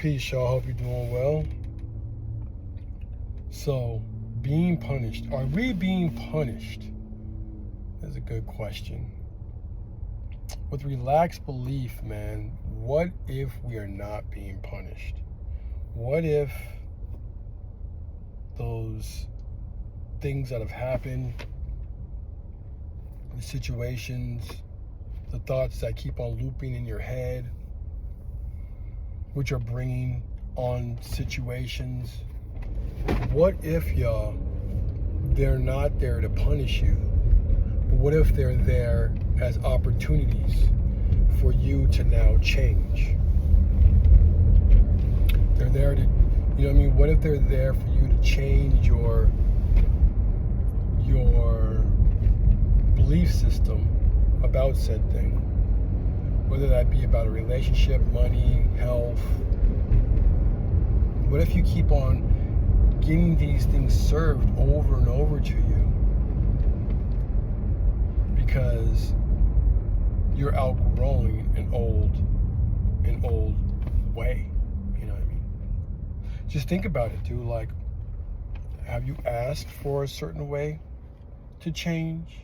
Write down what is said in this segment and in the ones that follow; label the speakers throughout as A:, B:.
A: Peace, y'all. Hope you're doing well. So, being punished. Are we being punished? That's a good question. With relaxed belief, man, what if we are not being punished? What if those things that have happened, the situations, the thoughts that keep on looping in your head, which are bringing on situations, what if, y'all, they're not there to punish you, but what if they're there as opportunities for you to now change? They're there to, you know what I mean? What if they're there for you to change your belief system about said thing? Whether that be about a relationship, money, health. What if you keep on getting these things served over and over to you because you're outgrowing an old way? You know what I mean? Just think about it, dude. Like, have you asked for a certain way to change?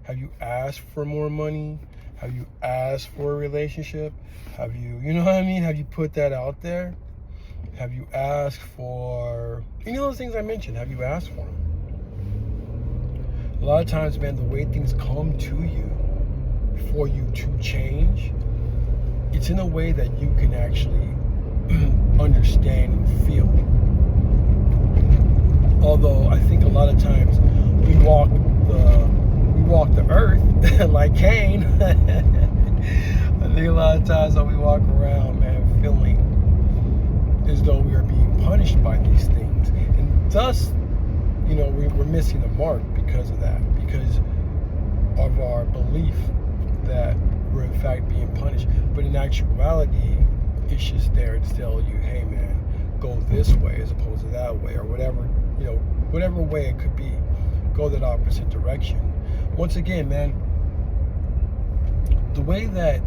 A: Have you asked for more money? Have you asked for a relationship? Have you, you know what I mean? Have you put that out there? Have you asked for any of those things I mentioned? Have you asked for them? A lot of times, man, the way things come to you for you to change, it's in a way that you can actually understand and feel. Although I think a lot of times we walk the earth like Cain. I think a lot of times that we walk around, man, feeling as though we are being punished by these things, and thus, you know, we're missing the mark because of that, because of our belief that we're in fact being punished. But in actuality, it's just there to tell you, hey man, go this way as opposed to that way, or whatever, you know, whatever way it could be, go that opposite direction. Once again, man, the way that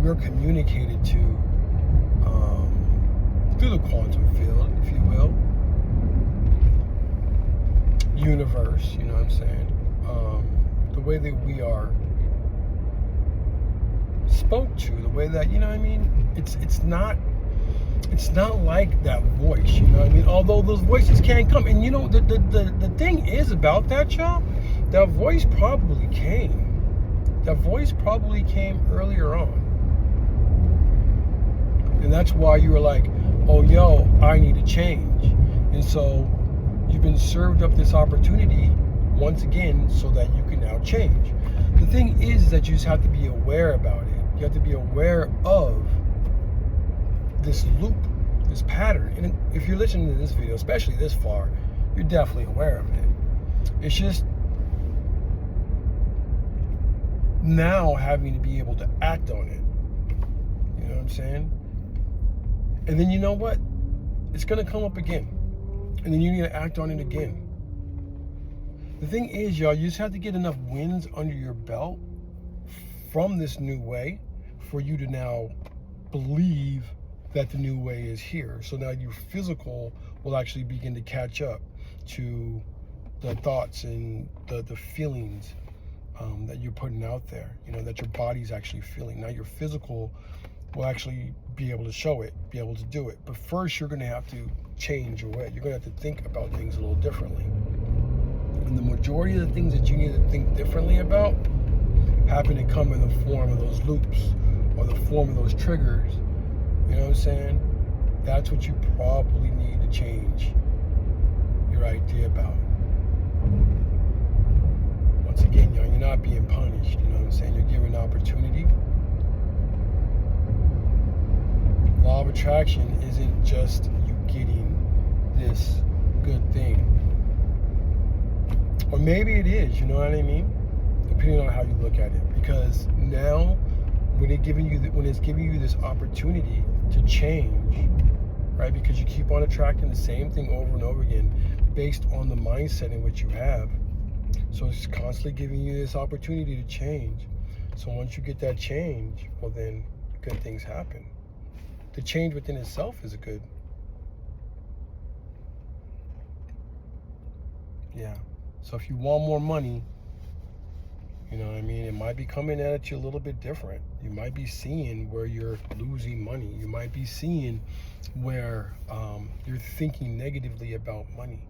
A: we're communicated to through the quantum field, if you will, universe, you know what I'm saying? The way that we are spoke to, the way that, you know what I mean? It's not like that voice, you know what I mean? Although those voices can come, and you know, the thing is about that, y'all, that voice probably came. That voice probably came earlier on. And that's why you were like, oh, yo, I need to change. And so you've been served up this opportunity once again so that you can now change. The thing is that you just have to be aware about it. You have to be aware of this loop, this pattern. And if you're listening to this video, especially this far, you're definitely aware of it. It's just now having to be able to act on it. You know what I'm saying? And then you know what? It's going to come up again. And then you need to act on it again. The thing is, y'all, you just have to get enough wins under your belt from this new way for you to now believe that the new way is here. So now your physical will actually begin to catch up to the thoughts and the feelings that you're putting out there, you know, that your body's actually feeling. Now your physical will actually be able to show it, be able to do it. But first, you're going to have to change your way. You're going to have to think about things a little differently. And the majority of the things that you need to think differently about happen to come in the form of those loops or the form of those triggers. You know what I'm saying? That's what you probably need to change your idea about. Once again, you're not being punished. You know what I'm saying? You're given an opportunity. Law of attraction isn't just you getting this good thing. Or maybe it is, you know what I mean? Depending on how you look at it. Because now, when it's giving you this opportunity to change, right? Because you keep on attracting the same thing over and over again based on the mindset in which you have. So it's constantly giving you this opportunity to change. So once you get that change, well then good things happen. the change within itself is good. Yeah. So if you want more money, you know what I mean, it might be coming at you a little bit different. You might be seeing where you're losing money. You might be seeing where you're thinking negatively about money,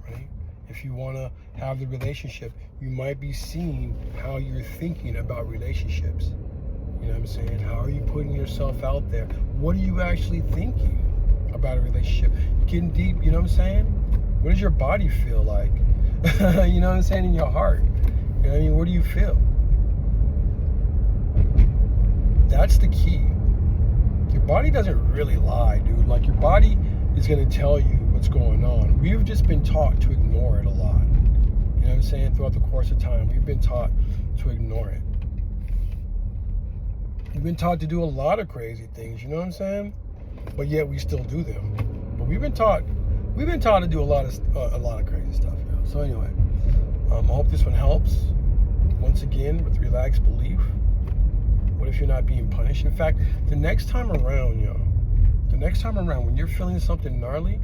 A: right? If you want to have the relationship, you might be seeing how you're thinking about relationships. You know what I'm saying? How are you putting yourself out there? What are you actually thinking about a relationship? Getting deep, you know what I'm saying? What does your body feel like? You know what I'm saying? In your heart. You know what I mean? What do you feel? That's the key. Your body doesn't really lie, dude. Like, your body is going to tell you what's going on. We've just been taught to ignore it a lot. You know what I'm saying? Throughout the course of time, we've been taught to ignore it. We've been taught to do a lot of crazy things, you know what I'm saying? But yet we still do them. But we've been taught to do a lot of crazy stuff. You know? So anyway, I hope this one helps. Once again, with relaxed belief. What if you're not being punished? In fact, the next time around, when you're feeling something gnarly,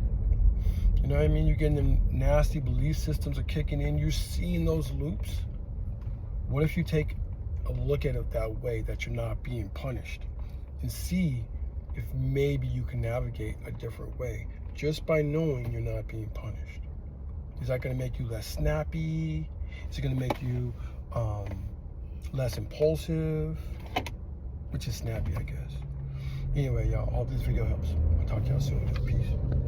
A: you know what I mean? You're getting them nasty belief systems are kicking in. You're seeing those loops. What if you take a look at it that way, that you're not being punished, and see if maybe you can navigate a different way just by knowing you're not being punished? Is that going to make you less snappy? Is it going to make you less impulsive? Which is snappy, I guess. Anyway, y'all, I hope this video helps. I'll talk to y'all soon. Peace.